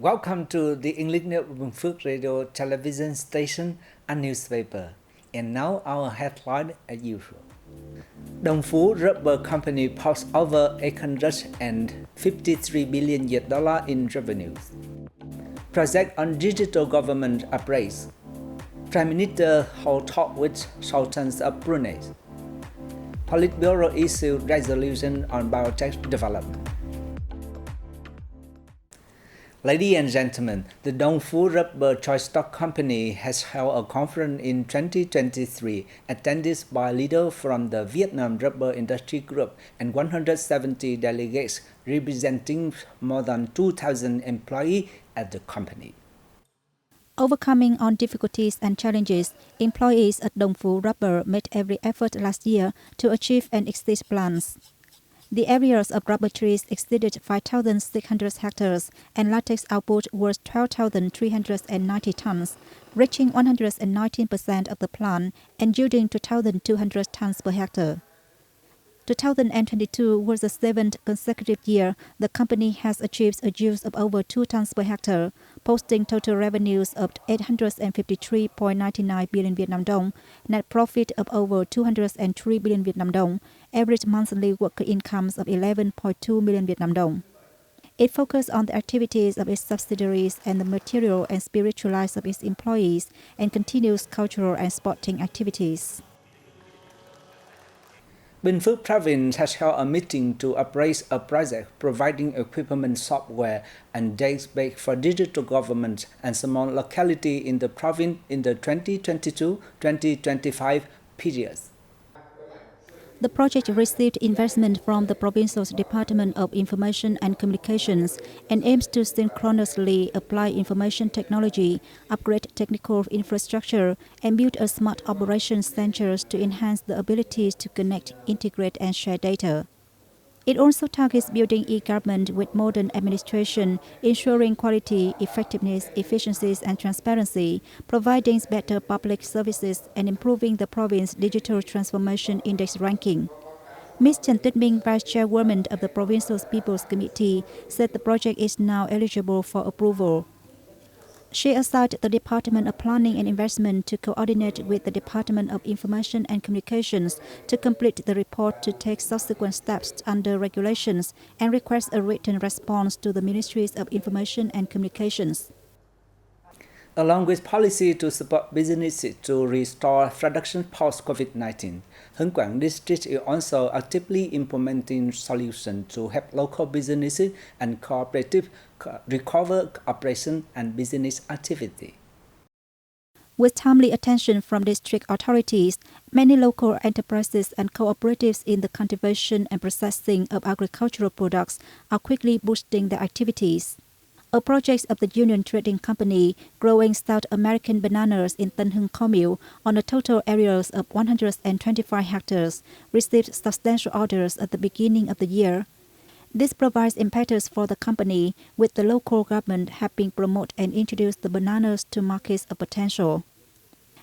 Welcome to the English Network Bình Phước radio television station and newspaper. And now our headline as usual. Dong Phú Rubber Company posts over $853 billion in revenues. Project on digital government appraised. Prime Minister hold talk with Sultans of Brunei. Politburo issued resolution on biotech development. Ladies and gentlemen, the Dong Phú Rubber Choice Stock Company has held a conference in 2023 attended by leaders from the Vietnam Rubber Industry Group and 170 delegates representing more than 2,000 employees at the company. Overcoming all difficulties and challenges, employees at Dong Phú Rubber made every effort last year to achieve and exceed plans. The areas of rubber trees exceeded 5,600 hectares and latex output was 12,390 tons, reaching 119% of the plan and yielding 2,200 tons per hectare. 2022 was the seventh consecutive year the company has achieved a yield of over 2 tons per hectare, posting total revenues of 853.99 billion Vietnam dong, net profit of over 203 billion Vietnam dong, average monthly worker incomes of 11.2 million Vietnam dong. It focused on the activities of its subsidiaries and the material and spiritual lives of its employees and continues cultural and sporting activities. Bình Phước Province has held a meeting to appraise a project providing equipment, software, and database for digital government and small locality in the province in the 2022-2025 period. The project received investment from the Provincial Department of Information and Communications and aims to synchronously apply information technology, upgrade technical infrastructure, and build a smart operations center to enhance the abilities to connect, integrate, and share data. It also targets building e-government with modern administration, ensuring quality, effectiveness, efficiencies, and transparency, providing better public services, and improving the province's digital transformation index ranking. Ms. Trần Tuyết Minh, Vice Chairwoman of the Provincial People's Committee, said the project is now eligible for approval. She assigned the Department of Planning and Investment to coordinate with the Department of Information and Communications to complete the report to take subsequent steps under regulations and request a written response to the Ministries of Information and Communications. Along with policy to support businesses to restore production post-COVID-19, Hưng Quảng District is also actively implementing solutions to help local businesses and cooperatives recover operation and business activity. With timely attention from district authorities, many local enterprises and cooperatives in the cultivation and processing of agricultural products are quickly boosting their activities. A project of the Union Trading Company growing South American bananas in Tân Hưng Commune on a total area of 125 hectares received substantial orders at the beginning of the year. This provides impetus for the company, with the local government helping promote and introduce the bananas to markets of potential.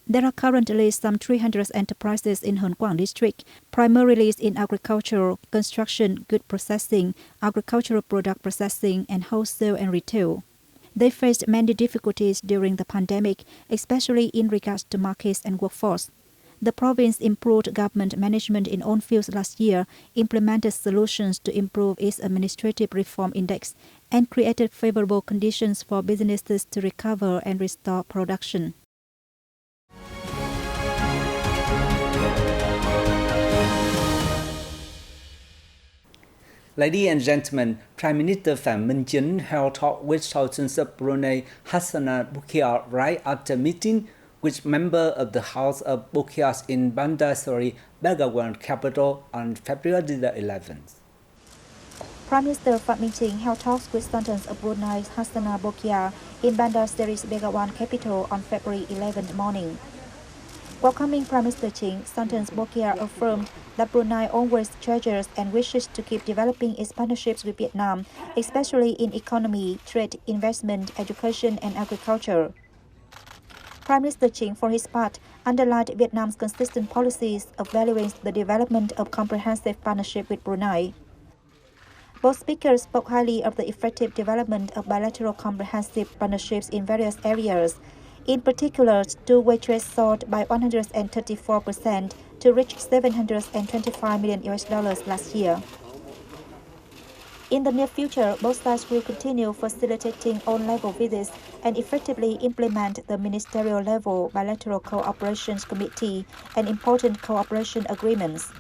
There are currently some 300 enterprises in Hưng Quảng District, primarily in agriculture, construction, goods processing, agricultural product processing, and wholesale and retail. They faced many difficulties during the pandemic, especially in regards to markets and workforce. The province improved government management in all fields last year, implemented solutions to improve its administrative reform index, and created favorable conditions for businesses to recover and restore production. Ladies and gentlemen, Prime Minister Phạm Minh Chính held talk with Sultans of Brunei Hassana Bolkiah right after meeting with members of the House of Bolkiahs in Bandar Seri Begawan capital on February the 11th. Prime Minister Phạm Minh Chính held talks with Sultans of Brunei Hassana Bolkiah in Bandar Seri Begawan capital on February 11th morning. Welcoming Prime Minister Chính, Sultans Bolkiah affirmed that Brunei always treasures and wishes to keep developing its partnerships with Vietnam, especially in economy, trade, investment, education, and agriculture. Prime Minister Chính, for his part, underlined Vietnam's consistent policies of valuing the development of comprehensive partnership with Brunei. Both speakers spoke highly of the effective development of bilateral comprehensive partnerships in various areas. In particular, two-way trade soared by 134% to reach $725 million last year. In the near future, both sides will continue facilitating on-level visits and effectively implement the ministerial-level bilateral cooperation committee and important cooperation agreements.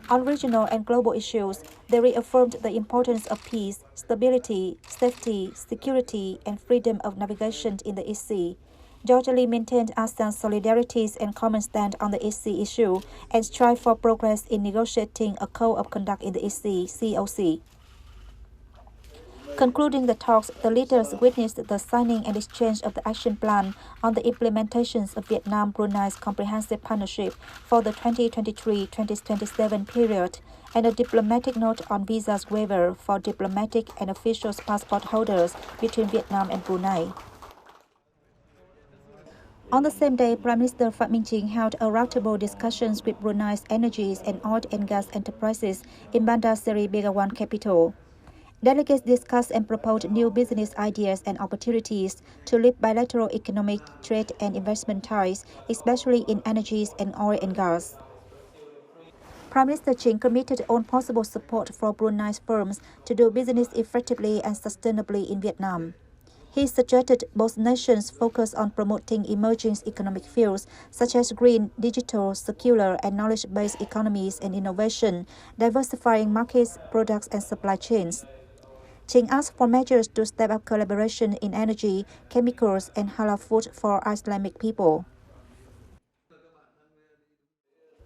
On regional and global issues, they reaffirmed the importance of peace, stability, safety, security, and freedom of navigation in the East Sea. Jointly maintained ASEAN's solidarities and common stand on the East Sea issue and strive for progress in negotiating a Code of Conduct in the East Sea, COC. Concluding the talks, the leaders witnessed the signing and exchange of the action plan on the implementations of Vietnam-Brunei's comprehensive partnership for the 2023-2027 period and a diplomatic note on visas waiver for diplomatic and official passport holders between Vietnam and Brunei. On the same day, Prime Minister Phạm Minh Chính held a roundtable discussions with Brunei's energies and oil and gas enterprises in Bandar Seri Begawan capital. Delegates discussed and proposed new business ideas and opportunities to lift bilateral economic trade and investment ties, especially in energies and oil and gas. Prime Minister Chính committed all possible support for Brunei's firms to do business effectively and sustainably in Vietnam. He suggested both nations focus on promoting emerging economic fields such as green, digital, circular, and knowledge-based economies and innovation, diversifying markets, products, and supply chains. Chính asked for measures to step up collaboration in energy, chemicals, and halal food for Islamic people.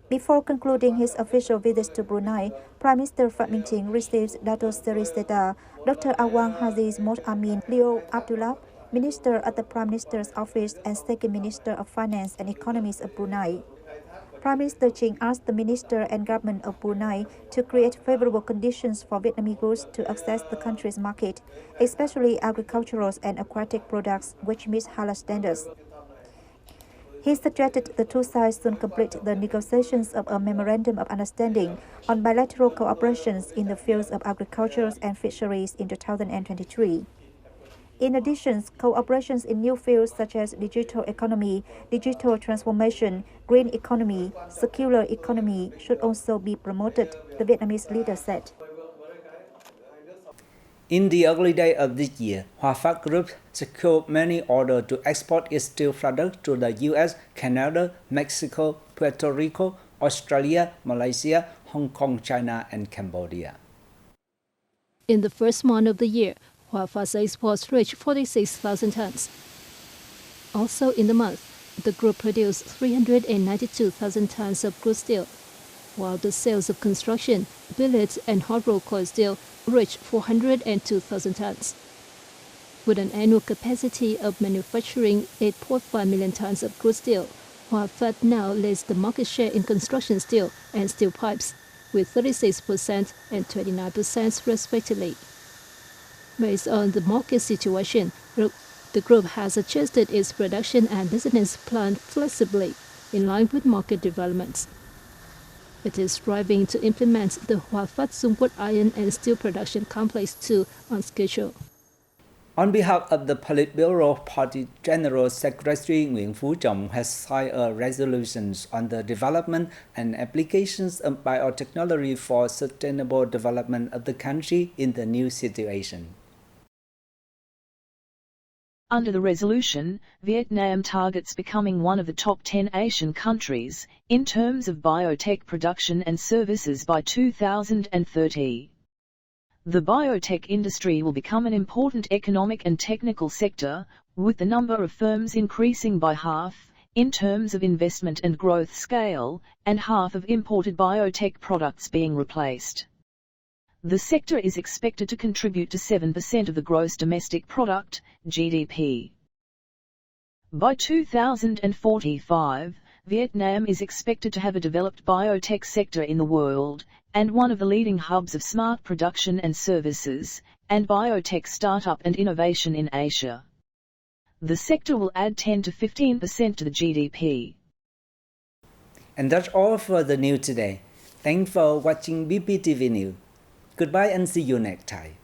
Before concluding his official visits to Brunei, Prime Minister Phạm Minh Chính received Dato Seri Seta, Dr. Awang Haziz Mod Amin Leo Abdullah, Minister at the Prime Minister's Office and Second Minister of Finance and Economies of Brunei. Prime Minister Chính asked the Minister and Government of Brunei to create favorable conditions for Vietnamese goods to access the country's market, especially agricultural and aquatic products which meet halal standards. He suggested the two sides soon complete the negotiations of a memorandum of understanding on bilateral cooperations in the fields of agriculture and fisheries in 2023. In addition, cooperations in new fields such as digital economy, digital transformation, green economy, circular economy should also be promoted, the Vietnamese leader said. In the early days of this year, Đài Phát Group secured many orders to export its steel products to the US, Canada, Mexico, Puerto Rico, Australia, Malaysia, Hong Kong, China, and Cambodia. In the first month of the year, Đài Phát exports reached 46,000 tons. Also in the month, the group produced 392,000 tons of crude steel, while the sales of construction, billet, and hot-rolled coil steel reached 402,000 tons. With an annual capacity of manufacturing 8.5 million tons of crude steel, Đài Phát now leads the market share in construction steel and steel pipes, with 36% and 29% respectively. Based on the market situation, the group has adjusted its production and business plan flexibly in line with market developments. It is striving to implement the Đài Phát Dung Iron and Steel Production Complex 2 on schedule. On behalf of the Politburo Party General Secretary Nguyễn Phú Trọng has signed a resolution on the development and applications of biotechnology for sustainable development of the country in the new situation. Under the resolution, Vietnam targets becoming one of the top 10 Asian countries in terms of biotech production and services by 2030. The biotech industry will become an important economic and technical sector, with the number of firms increasing by half in terms of investment and growth scale, and half of imported biotech products being replaced. The sector is expected to contribute to 7% of the gross domestic product, GDP. By 2045, Vietnam is expected to have a developed biotech sector in the world, and one of the leading hubs of smart production and services, and biotech startup and innovation in Asia. The sector will add 10 to 15% to the GDP. And that's all for the news today. Thanks for watching BPTV News. Goodbye and see you next time.